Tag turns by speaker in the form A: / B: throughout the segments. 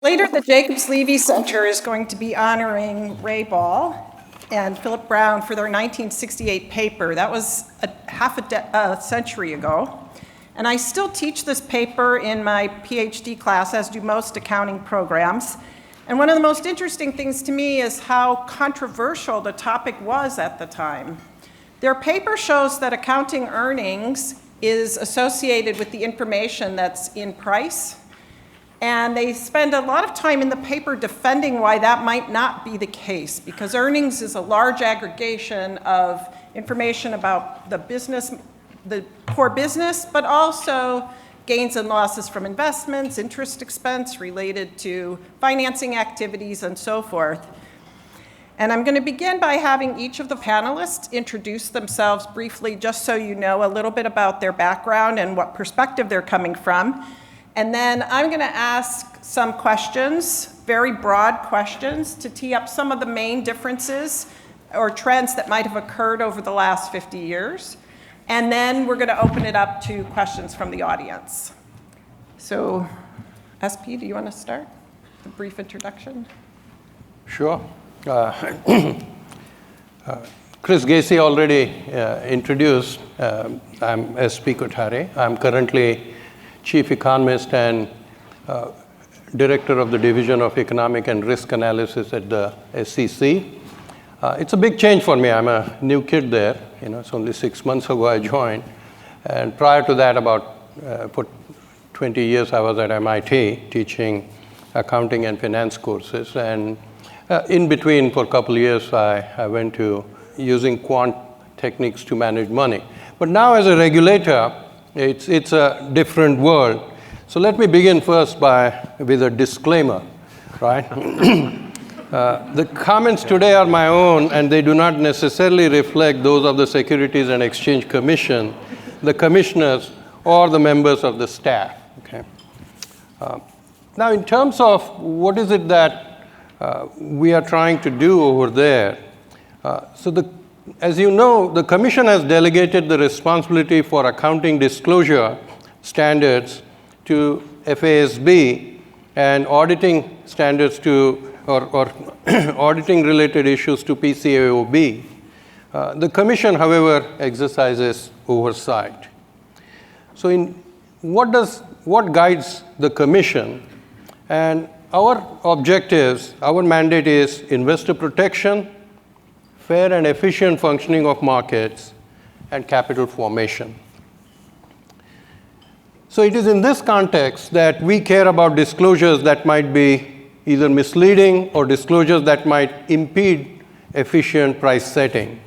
A: Later, the Jacobs Levy Center is going to be honoring Ray Ball and Philip Brown for their 1968 paper. That was half a century ago. And I still teach this paper in my PhD class, as do most accounting programs. And one of the most interesting things to me is how controversial the topic was at the time. Their paper shows that accounting earnings is associated with the information that's in price. And they spend a lot of time in the paper defending why that might not be the case, because earnings is a large aggregation of information about the business, the core business, but also gains and losses from investments, interest expense related to financing activities, and so forth. And I'm going to begin by having each of the panelists introduce themselves briefly, just so you know a little bit about their background and what perspective they're coming from. And then I'm going to ask some questions, very broad questions, to tee up some of the main differences or trends that might have occurred over the last 50 years. And then we're going to open it up to questions from the audience. So, SP, do you want to start? A brief introduction?
B: Sure. Chris Gacy already introduced. I'm SP Kothari. I'm currently Chief Economist and Director of the Division of Economic and Risk Analysis at the SEC. It's a big change for me. I'm a new kid there. It's only 6 months ago I joined. And prior to that, for 20 years, I was at MIT teaching accounting and finance courses. And in between, for a couple of years, I went to using quant techniques to manage money. But now as a regulator, it's a different world. So let me begin first with a disclaimer, right? The comments today are my own, and they do not necessarily reflect those of the Securities and Exchange Commission, the commissioners, or the members of the staff. Okay. Now, in terms of what is it that we are trying to do over there, as you know, the Commission has delegated the responsibility for accounting disclosure standards to FASB and auditing standards or auditing related issues to PCAOB. The Commission, however, exercises oversight. So what guides the Commission? And our objectives, our mandate is investor protection, fair and efficient functioning of markets, and capital formation. So it is in this context that we care about disclosures that might be either misleading or disclosures that might impede efficient price setting.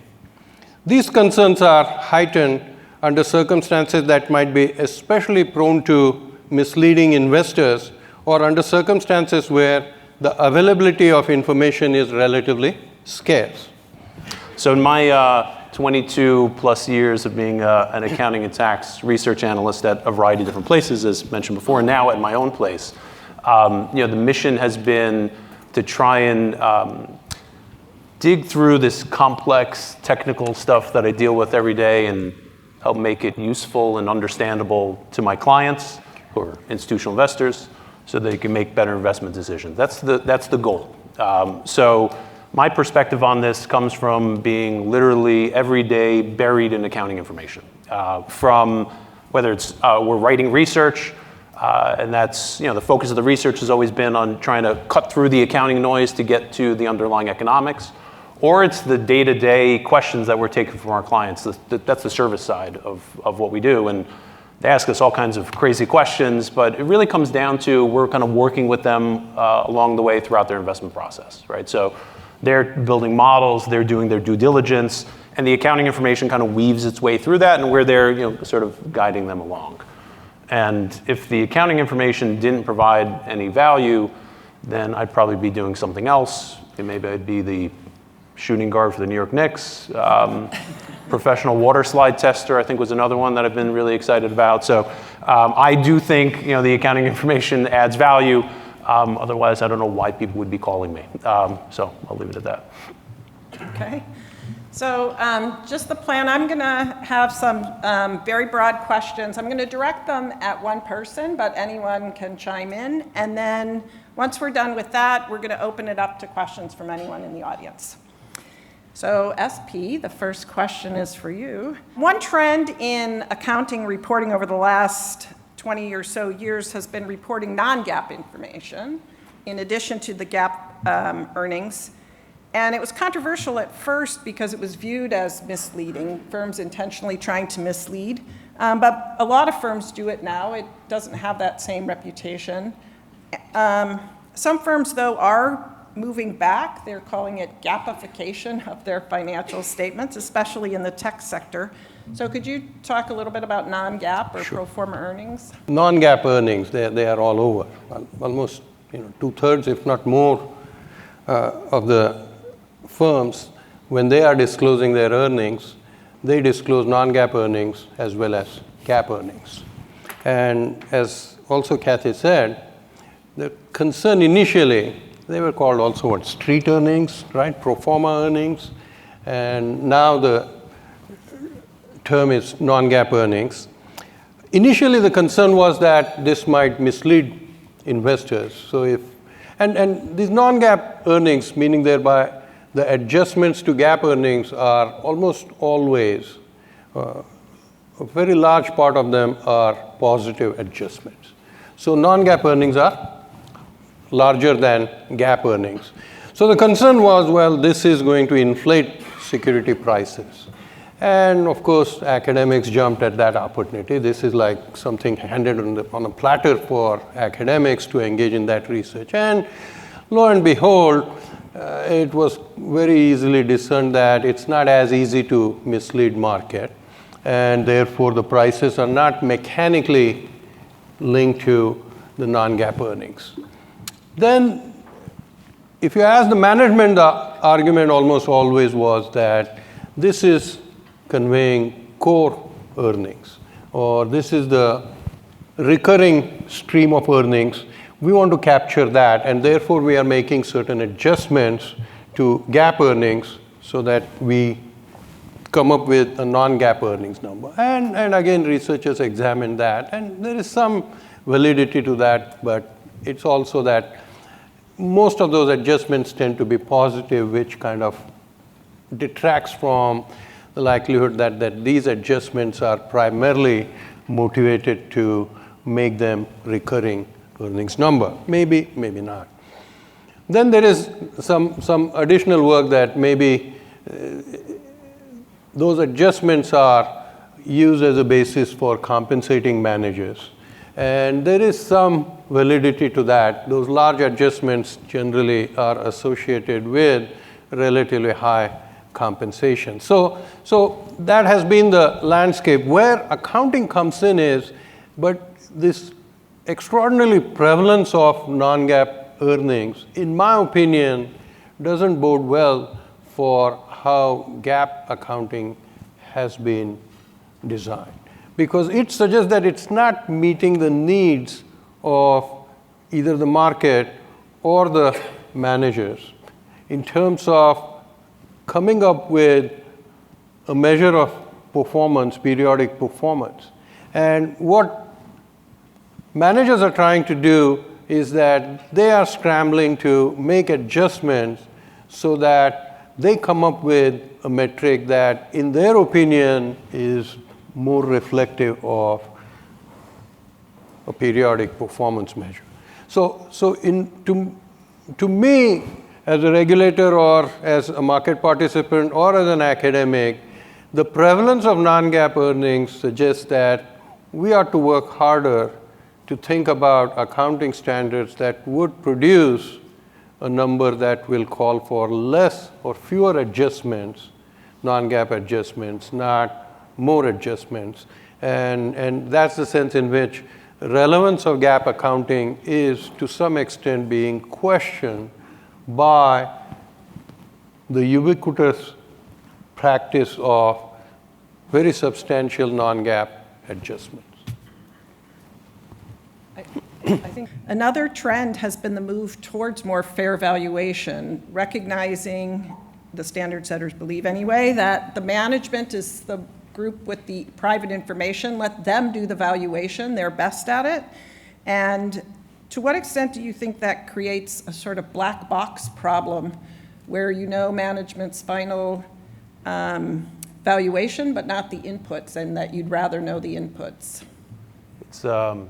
B: These concerns are heightened under circumstances that might be especially prone to misleading investors or under circumstances where the availability of information is relatively scarce.
C: So in my 22 plus years of being an accounting and tax research analyst at a variety of different places, as mentioned before, and now at my own place, the mission has been to try and dig through this complex technical stuff that I deal with every day and help make it useful and understandable to my clients or institutional investors so they can make better investment decisions. That's the goal. So my perspective on this comes from being literally every day buried in accounting information. From whether it's we're writing research, and that's, the focus of the research has always been on trying to cut through the accounting noise to get to the underlying economics, or it's the day-to-day questions that we're taking from our clients. That's the service side of what we do. And they ask us all kinds of crazy questions, but it really comes down to we're kind of working with them along the way throughout their investment process, right? So they're building models, they're doing their due diligence, and the accounting information kind of weaves its way through that, and we're there, sort of guiding them along. And if the accounting information didn't provide any value, then I'd probably be doing something else. Maybe I'd be the shooting guard for the New York Knicks. Professional water slide tester, I think, was another one that I've been really excited about. So I do think, the accounting information adds value. Otherwise, I don't know why people would be calling me. So I'll leave it at that.
A: Okay. So just the plan, I'm going to have some very broad questions. I'm going to direct them at one person, but anyone can chime in. And then Once we're done with that, we're going to open it up to questions from anyone in the audience. So SP, the first question is for you. One trend in accounting reporting over the last 20 or so years has been reporting non-GAAP information in addition to the GAAP earnings. And it was controversial at first because it was viewed as misleading, firms intentionally trying to mislead. But a lot of firms do it now. It doesn't have that same reputation. Some firms, though, are moving back. They're calling it GAAPification of their financial statements, especially in the tech sector. So could you talk a little bit about non-GAAP or pro forma earnings?
B: Non-GAAP earnings, they are all over. Almost 2/3, if not more, of the firms, when they are disclosing their earnings, they disclose non-GAAP earnings as well as GAAP earnings. And as also Kathy said, the concern initially, they were called also what, street earnings, right? Pro forma earnings. And now the term is non-GAAP earnings. Initially, the concern was that this might mislead investors. So and these non-GAAP earnings, meaning thereby the adjustments to GAAP earnings, are almost always, a very large part of them are positive adjustments. So non-GAAP earnings are larger than GAAP earnings. So the concern was, well, this is going to inflate security prices. And of course, academics jumped at that opportunity. This is like something handed on a platter for academics to engage in that research. And lo and behold, it was very easily discerned that it's not as easy to mislead market, and therefore the prices are not mechanically linked to the non-GAAP earnings. Then, if you ask the management, the argument almost always was that this is conveying core earnings, or this is the recurring stream of earnings. We want to capture that, and therefore we are making certain adjustments to GAAP earnings so that we come up with a non-GAAP earnings number. And again, researchers examine that, and there is some validity to that, but it's also that most of those adjustments tend to be positive, which kind of detracts from the likelihood that these adjustments are primarily motivated to make them recurring earnings number. Maybe, maybe not. Then there is some additional work that maybe those adjustments are used as a basis for compensating managers. And there is some validity to that. Those large adjustments generally are associated with relatively high compensation. So that has been the landscape. Where accounting comes in is, but this extraordinary prevalence of non-GAAP earnings, in my opinion, doesn't bode well for how GAAP accounting has been designed. Because it suggests that it's not meeting the needs of either the market or the managers in terms of coming up with a measure of performance, periodic performance. And what managers are trying to do is that they are scrambling to make adjustments so that they come up with a metric that, in their opinion, is more reflective of a periodic performance measure. So to me, as a regulator or as a market participant or as an academic, the prevalence of non-GAAP earnings suggests that we ought to work harder to think about accounting standards that would produce a number that will call for less or fewer adjustments, non-GAAP adjustments, not more adjustments. And that's the sense in which relevance of GAAP accounting is to some extent being questioned by the ubiquitous practice of very substantial non-GAAP adjustments.
A: I think another trend has been the move towards more fair valuation, recognizing, the standard setters believe anyway, that the management is the group with the private information. Let them do the valuation. They're best at it. And To what extent do you think that creates a sort of black box problem where you know management's final valuation but not the inputs, and that you'd rather know the inputs?
C: It's a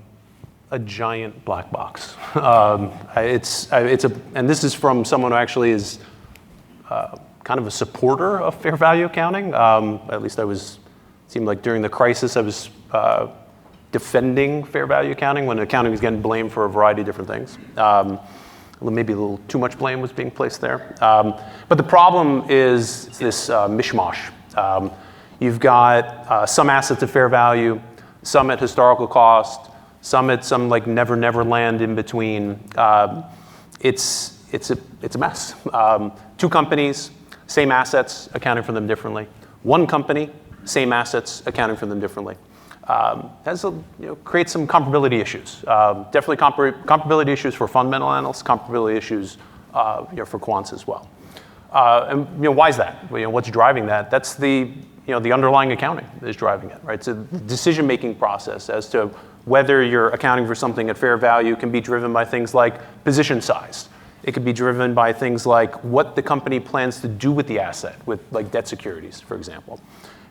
C: giant black box. And this is from someone who actually is kind of a supporter of fair value accounting. At least it seemed like during the crisis I was defending fair value accounting when accounting was getting blamed for a variety of different things. Maybe a little too much blame was being placed there. But the problem is this mishmash. You've got some assets at fair value, some at historical cost, some at some like never land in between. It's a mess. Two companies, same assets, accounting for them differently. One company, same assets, accounting for them differently. Creates some comparability issues. Definitely comparability issues for fundamental analysts, comparability issues for quants as well. And why is that? What's driving that? That's the underlying accounting that is driving it, right? So the decision-making process as to whether you're accounting for something at fair value can be driven by things like position size. It could be driven by things like what the company plans to do with the asset, with like debt securities, for example.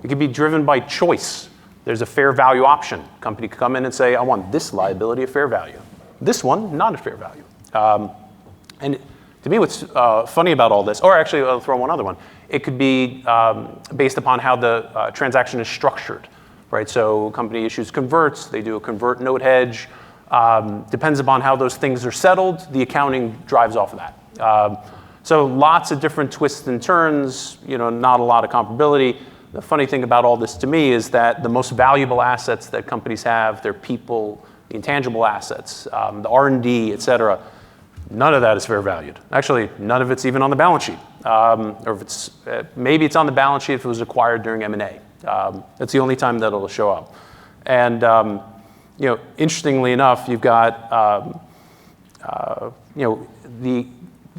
C: It could be driven by choice. There's a fair value option. Company could come in and say, I want this liability at fair value. This one, not at fair value. And to me, what's funny about all this, or actually I'll throw one other one, it could be based upon how the transaction is structured, right? So company issues converts, they do a convert note hedge. Depends upon how those things are settled, the accounting drives off of that. So lots of different twists and turns, not a lot of comparability. The funny thing about all this to me is that the most valuable assets that companies have, their people, the intangible assets, the R&D, et cetera, none of that is fair valued. Actually, none of it's even on the balance sheet. Or if it's, maybe it's on the balance sheet if it was acquired during M&A. That's the only time that it'll show up. And interestingly enough, you've got,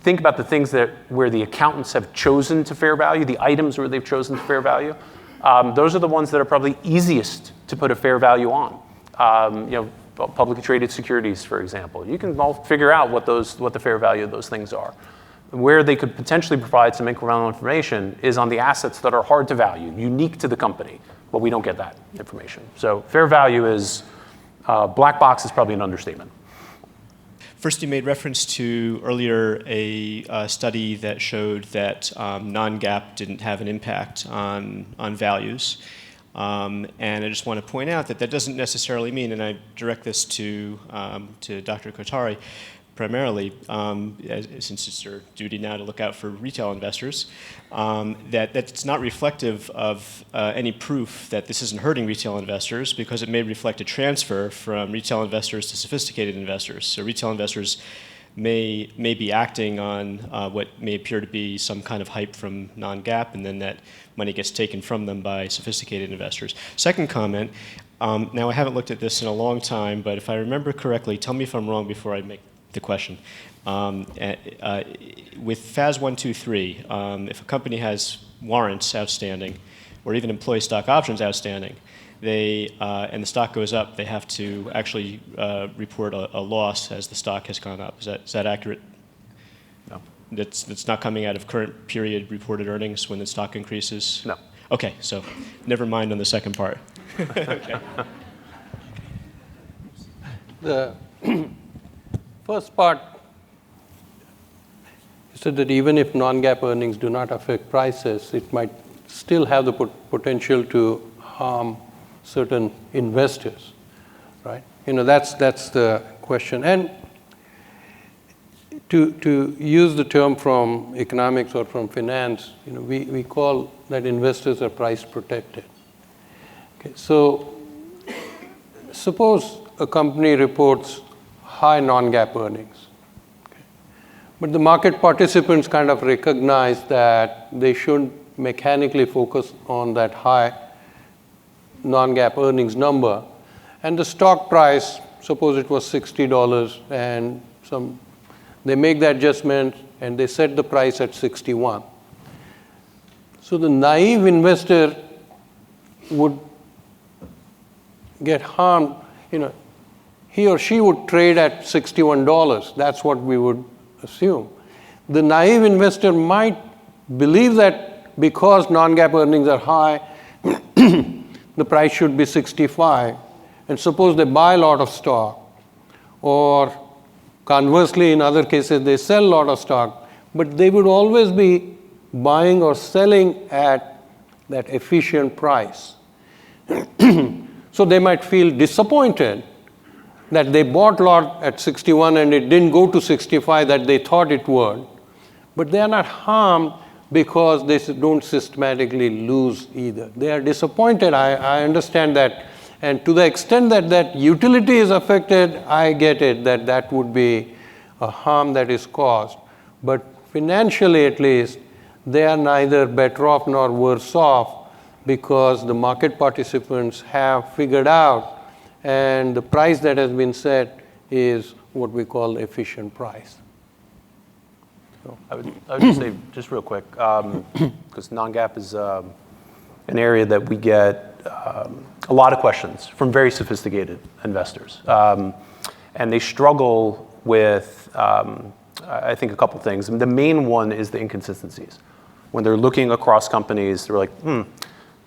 C: think about the things where the accountants have chosen to fair value, the items where they've chosen to fair value. Those are the ones that are probably easiest to put a fair value on. Publicly traded securities, for example. You can all figure out what the fair value of those things are. Where they could potentially provide some incremental information is on the assets that are hard to value, unique to the company, but we don't get that information. So fair value is, black box is probably an understatement.
D: First, you made reference to earlier a study that showed that non-GAAP didn't have an impact on values. And I just want to point out that doesn't necessarily mean, and I direct this to Dr. Kothari primarily, since it's your duty now to look out for retail investors, that it's not reflective of any proof that this isn't hurting retail investors, because it may reflect a transfer from retail investors to sophisticated investors. So retail investors may be acting on what may appear to be some kind of hype from non-GAAP, and then that money gets taken from them by sophisticated investors. Second comment, now I haven't looked at this in a long time, but if I remember correctly, tell me if I'm wrong before I make the question. With FAS 123, if a company has warrants outstanding, or even employee stock options outstanding, and the stock goes up, they have to actually report a loss as the stock has gone up. Is that accurate?
C: No.
D: That's not coming out of current period reported earnings when the stock increases?
C: No.
D: Okay, so never mind on the second part. Okay.
B: The first part, you said that even if non-GAAP earnings do not affect prices, it might still have the potential to harm certain investors, right? That's the question. And to use the term from economics or from finance, we call that investors are price protected. Okay, so suppose a company reports high non-GAAP earnings, okay, but the market participants kind of recognize that they shouldn't mechanically focus on that high non-GAAP earnings number, and the stock price, suppose it was $60, and they make the adjustment and they set the price at 61. So the naive investor would get harmed. he or she would trade at $61. That's what we would assume. The naive investor might believe that because non-GAAP earnings are high, the price should be 65. And suppose they buy a lot of stock, or conversely, in other cases, they sell a lot of stock, but they would always be buying or selling at that efficient price. So they might feel disappointed that they bought a lot at 61 and it didn't go to 65 that they thought it would. But they are not harmed because they don't systematically lose either. They are disappointed, I understand that. And to the extent that that utility is affected, I get it, that that would be a harm that is caused. But financially at least, they are neither better off nor worse off because the market participants have figured out and the price that has been set is what we call efficient price. So
C: I would just say, just real quick, because non-GAAP is an area that we get a lot of questions from very sophisticated investors. And they struggle with, I think, a couple things. The main one is the inconsistencies. When they're looking across companies, they're like,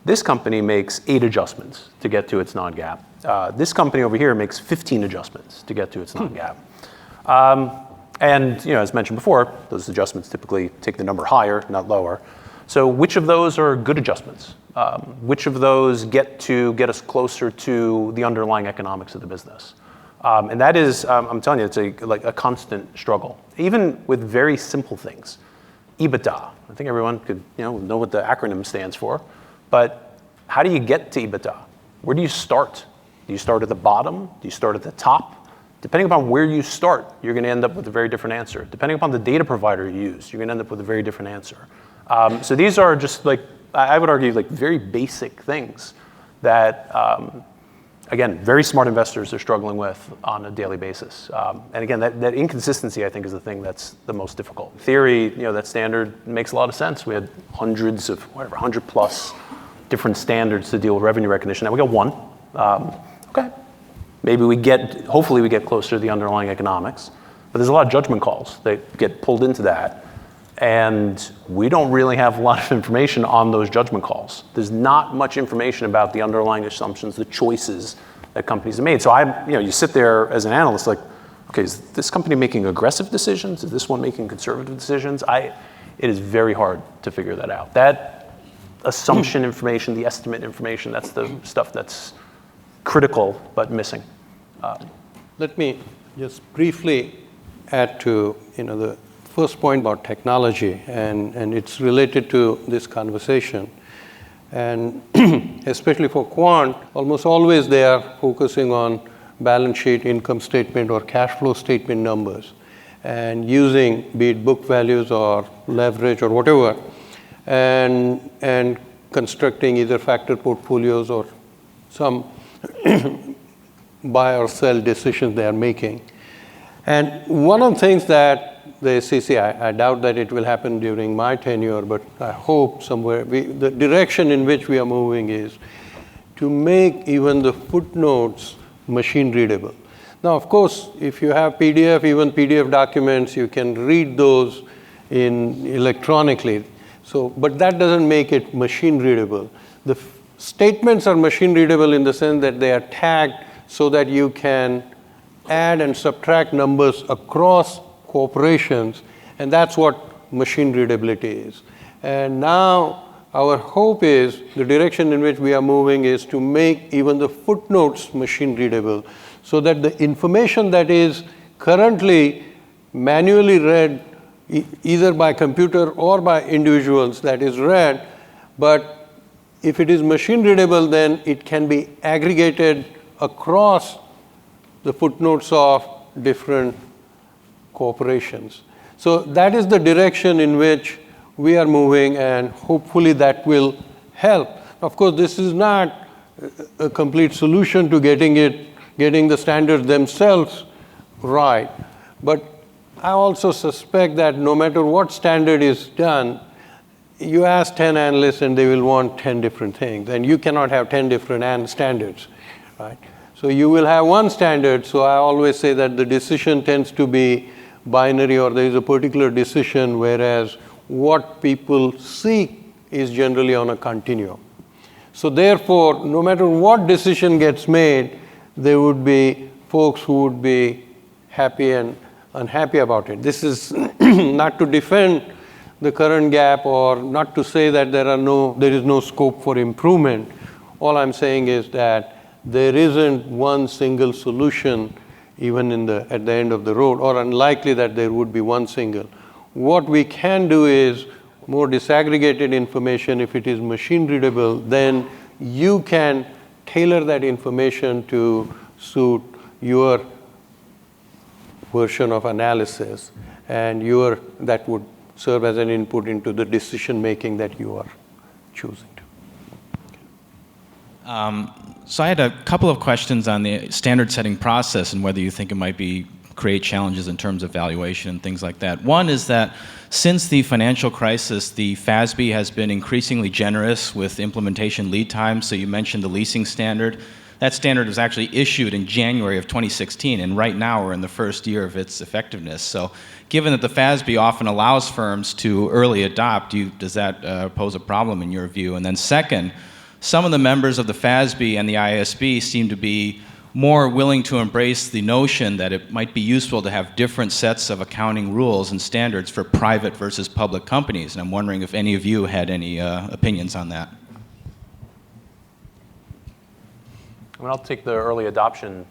C: this company makes 8 adjustments to get to its non-GAAP. This company over here makes 15 adjustments to get to its non-GAAP. And as mentioned before, those adjustments typically take the number higher, not lower. So which of those are good adjustments? Which of those get us closer to the underlying economics of the business? And that is, I'm telling you, it's like a constant struggle. Even with very simple things. EBITDA. I think everyone could know what the acronym stands for. But how do you get to EBITDA? Where do you start? Do you start at the bottom? Do you start at the top? Depending upon where you start, you're going to end up with a very different answer. Depending upon the data provider you use, you're going to end up with a very different answer. So these are just I would argue, very basic things that, again, very smart investors are struggling with on a daily basis. And again, that inconsistency, I think, is the thing that's the most difficult. In theory, that standard makes a lot of sense. We had hundreds of, 100 plus different standards to deal with revenue recognition. Now we got one. Okay. Maybe hopefully we get closer to the underlying economics. But there's a lot of judgment calls that get pulled into that. And we don't really have a lot of information on those judgment calls. There's not much information about the underlying assumptions, the choices that companies have made. So you sit there as an analyst like, okay, is this company making aggressive decisions? Is this one making conservative decisions? It is very hard to figure that out. That assumption information, the estimate information, that's the stuff that's critical but missing.
B: let me just briefly add to the first point about technology, and it's related to this conversation. And especially for quant, almost always they are focusing on balance sheet, income statement, or cash flow statement numbers, and using, be it book values or leverage or whatever, and constructing either factor portfolios or some buy or sell decisions they are making. And one of the things that the SEC, I doubt that it will happen during my tenure, but I hope somewhere, the direction in which we are moving is to make even the footnotes machine readable. Now, of course, if you have PDF, even PDF documents, you can read those electronically. So, but that doesn't make it machine readable. The statements are machine readable in the sense that they are tagged so that you can add and subtract numbers across corporations, and that's what machine readability is. And now our hope is, the direction in which we are moving is to make even the footnotes machine readable, so that the information that is currently manually read either by computer or by individuals that is read, but if it is machine readable, then it can be aggregated across the footnotes of different corporations. So that is the direction in which we are moving, and hopefully that will help. Of course, this is not a complete solution to getting the standards themselves right, but I also suspect that no matter what standard is done, you ask 10 analysts and they will want 10 different things, and you cannot have 10 different standards, right? So you will have one standard. So I always say that the decision tends to be binary, or there is a particular decision, whereas what people seek is generally on a continuum. So therefore, no matter what decision gets made, there would be folks who would be happy and unhappy about it. This is not to defend the current GAAP or not to say that there is no scope for improvement. All I'm saying is that there isn't one single solution even at the end of the road, or unlikely that there would be one single. What we can do is more disaggregated information. If it is machine readable, then you can tailor that information to suit your version of analysis, and that would serve as an input into the decision making that you are choosing to.
E: So I had a couple of questions on the standard setting process and whether you think it might create challenges in terms of valuation and things like that. One is that since the financial crisis, the FASB has been increasingly generous with implementation lead times. So you mentioned the leasing standard. That standard was actually issued in January of 2016, and right now we're in the first year of its effectiveness. So given that the FASB often allows firms to early adopt, does that pose a problem in your view? And then second, some of the members of the FASB and the ISB seem to be more willing to embrace the notion that it might be useful to have different sets of accounting rules and standards for private versus public companies. And I'm wondering if any of you had any opinions on that.
C: I mean, I'll take the early adoption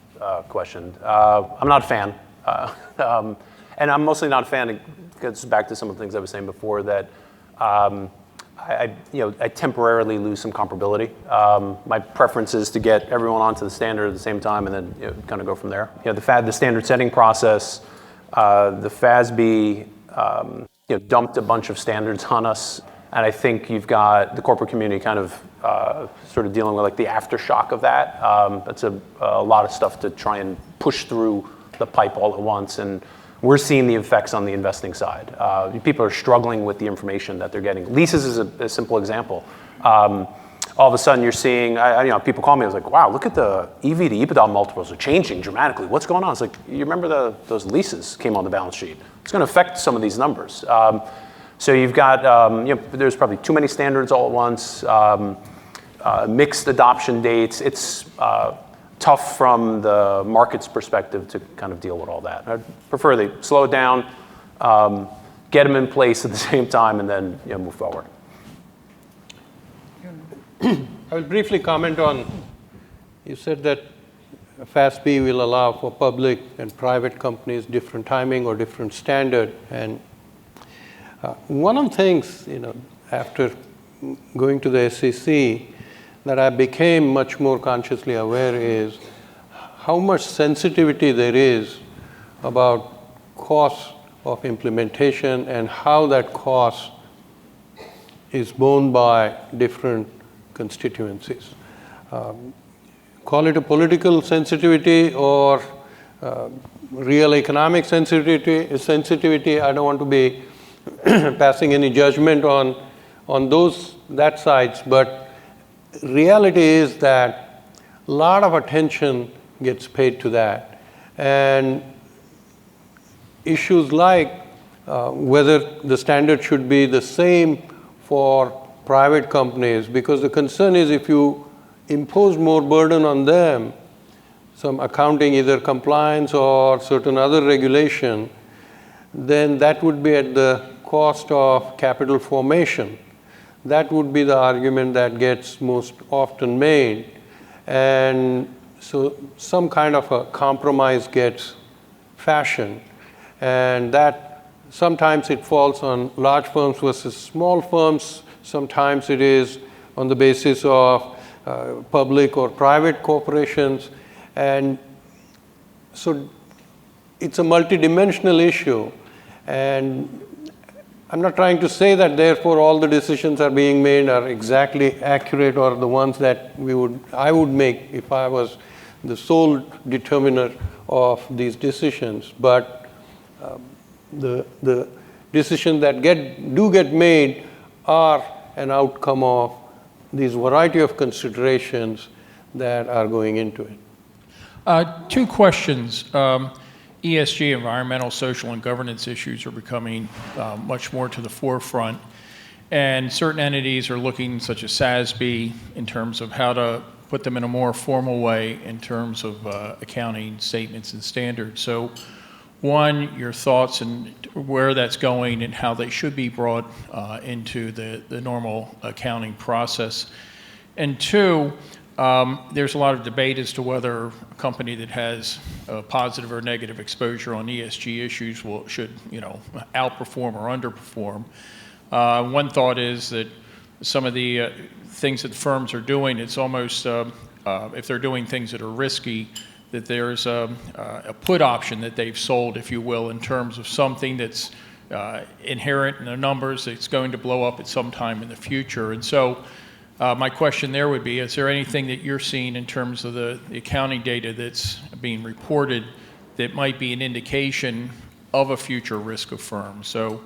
C: question. I'm not a fan. And I'm mostly not a fan, it gets back to some of the things I was saying before, that I temporarily lose some comparability. My preference is to get everyone onto the standard at the same time and then kind of go from there. The standard setting process, the FASB dumped a bunch of standards on us, and I think you've got the corporate community kind of sort of dealing with like the aftershock of that. That's a lot of stuff to try and push through the pipe all at once, and we're seeing the effects on the investing side. People are struggling with the information that they're getting. Leases is a simple example. All of a sudden you're seeing, people call me, I was like, wow, look at the EV to EBITDA multiples are changing dramatically. What's going on? It's like, you remember those leases came on the balance sheet. It's going to affect some of these numbers. So you've got, there's probably too many standards all at once, mixed adoption dates. It's tough from the market's perspective to kind of deal with all that. I'd prefer they slow it down, get them in place at the same time, and then move forward.
B: I will briefly comment on, you said that FASB will allow for public and private companies different timing or different standard. And one of the things, after going to the SEC, that I became much more consciously aware is how much sensitivity there is about cost of implementation and how that cost is borne by different constituencies. Call it a political sensitivity or real economic sensitivity. I don't want to be passing any judgment on that sides, but reality is that a lot of attention gets paid to that. And issues like whether the standard should be the same for private companies, because the concern is if you impose more burden on them, some accounting, either compliance or certain other regulation, then that would be at the cost of capital formation. That would be the argument that gets most often made. And so some kind of a compromise gets fashioned. And that sometimes it falls on large firms versus small firms. Sometimes it is on the basis of public or private corporations. And so it's a multidimensional issue. And I'm not trying to say that therefore all the decisions are being made are exactly accurate or the ones that I would make if I was the sole determiner of these decisions. But the decisions that do get made are an outcome of these variety of considerations that are going into it.
F: Two questions. ESG, environmental, social, and governance issues are becoming much more to the forefront. And certain entities are looking, such as SASB, in terms of how to put them in a more formal way in terms of accounting statements and standards. So one, your thoughts and where that's going and how they should be brought into the normal accounting process. And two, there's a lot of debate as to whether a company that has a positive or negative exposure on ESG issues should outperform or underperform. One thought is that some of the things that firms are doing, it's almost, if they're doing things that are risky, that there's a put option that they've sold, if you will, in terms of something that's inherent in the numbers that's going to blow up at some time in the future. And so my question there would be, is there anything that you're seeing in terms of the accounting data that's being reported that might be an indication of a future risk of firms? So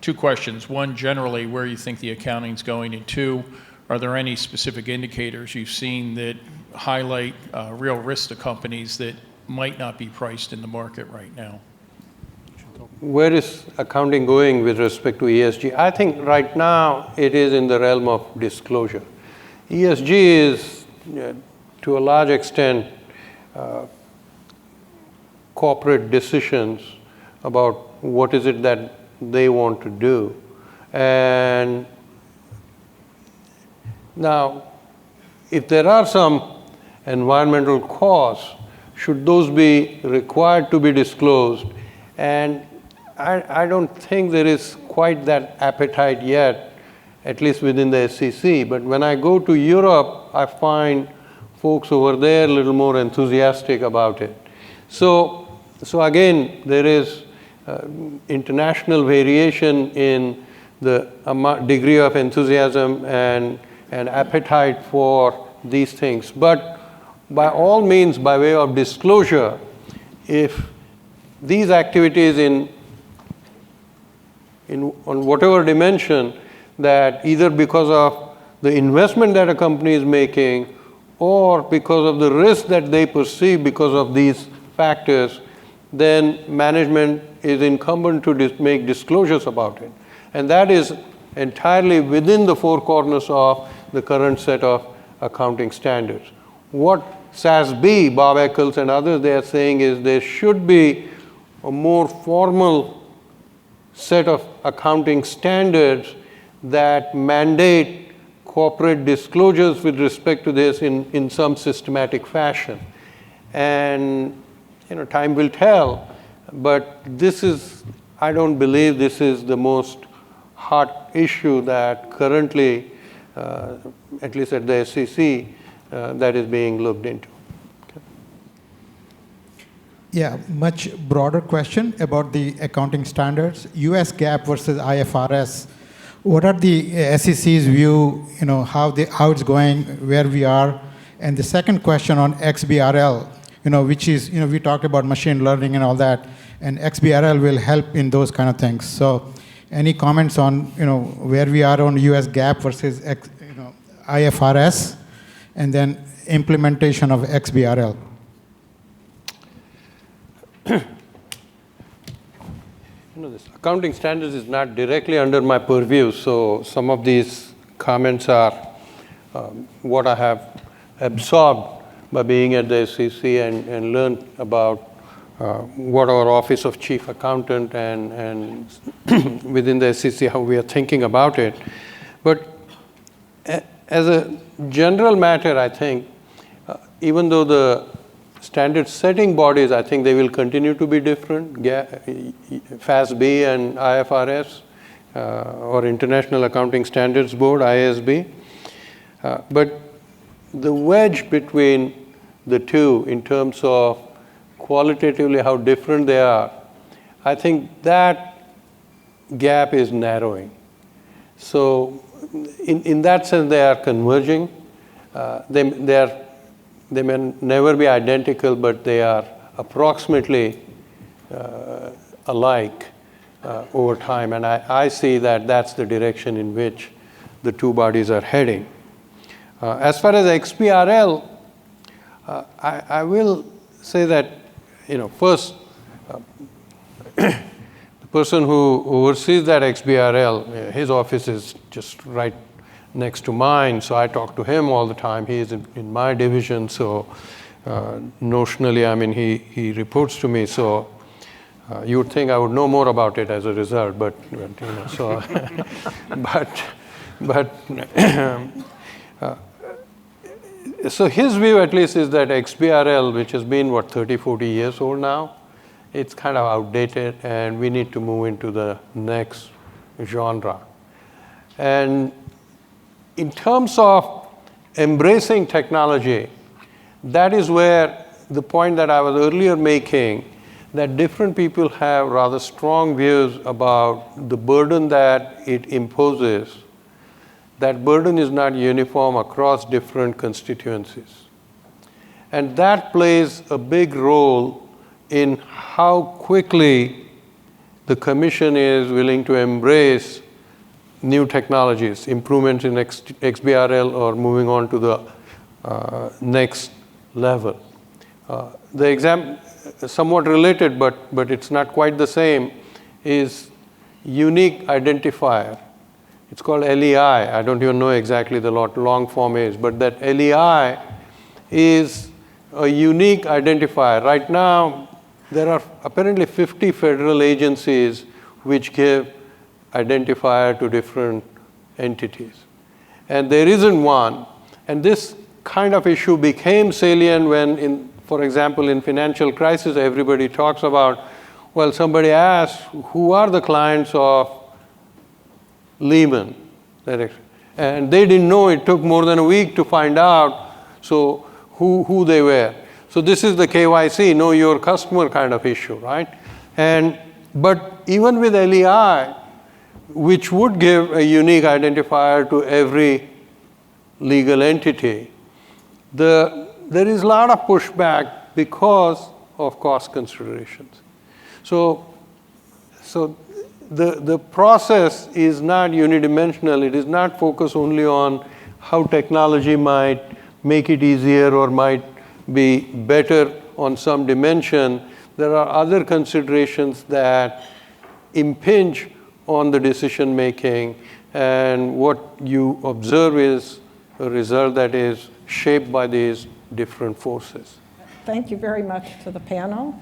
F: two questions. One, generally, where you think the accounting's going, and two, are there any specific indicators you've seen that highlight real risk to companies that might not be priced in the market right now?
B: Where is accounting going with respect to ESG? I think right now it is in the realm of disclosure. ESG is, to a large extent, corporate decisions about what is it that they want to do. And now, if there are some environmental costs, should those be required to be disclosed? And I don't think there is quite that appetite yet, at least within the SEC. But when I go to Europe, I find folks over there a little more enthusiastic about it. So again, there is international variation in the degree of enthusiasm and appetite for these things. But by all means, by way of disclosure, if these activities on whatever dimension, that either because of the investment that a company is making or because of the risk that they perceive because of these factors, then management is incumbent to make disclosures about it. And that is entirely within the four corners of the current set of accounting standards. What SASB, Bob Eccles and others, they are saying is there should be a more formal set of accounting standards that mandate corporate disclosures with respect to this in some systematic fashion. And time will tell, but this is, I don't believe this is the most hot issue that currently, at least at the SEC, that is being looked into.
G: Yeah, much broader question about the accounting standards. US GAAP versus IFRS. What are the SEC's view, how it's going, where we are? And the second question on XBRL, which is, we talked about machine learning and all that, and XBRL will help in those kind of things. So any comments on, where we are on US GAAP versus, IFRS, and then implementation of XBRL?
B: This accounting standards is not directly under my purview, so some of these comments are what I have absorbed by being at the SEC and learned about what our Office of Chief Accountant and within the SEC, how we are thinking about it. But as a general matter, I think, even though the standard setting bodies, I think they will continue to be different, FASB and IFRS, or International Accounting Standards Board, IASB. But the wedge between the two in terms of qualitatively how different they are, I think that gap is narrowing. So in that sense, they are converging. They may never be identical, but they are approximately alike over time. And I see that that's the direction in which the two bodies are heading. As far as XBRL, I will say that, first, the person who oversees that XBRL, his office is just right next to mine, so I talk to him all the time. He is in my division, so notionally, I mean, he reports to me, so you would think I would know more about it as a result, but so, so his view at least is that XBRL, which has been, 30, 40 years old now, it's kind of outdated, and we need to move into the next genre. And in terms of embracing technology, that is where the point that I was earlier making, that different people have rather strong views about the burden that it imposes. That burden is not uniform across different constituencies. And that plays a big role in how quickly the Commission is willing to embrace new technologies, improvements in XBRL, or moving on to the next level. The example, somewhat related, but it's not quite the same, is unique identifier. It's called LEI. I don't even know exactly the long form is, but that LEI is a unique identifier. Right now, there are apparently 50 federal agencies which give identifier to different entities. And there isn't one. And this kind of issue became salient when, for example, in financial crisis, everybody talks about, well, somebody asked, who are the clients of Lehman? And they didn't know. It took more than a week to find out, so who they were. So this is the KYC, know your customer kind of issue, right? But even with LEI, which would give a unique identifier to every legal entity, there is a lot of pushback because of cost considerations. So the process is not unidimensional. It is not focused only on how technology might make it easier or might be better on some dimension. There are other considerations that impinge on the decision making, and what you observe is a result that is shaped by these different forces.
A: Thank you very much to the panel.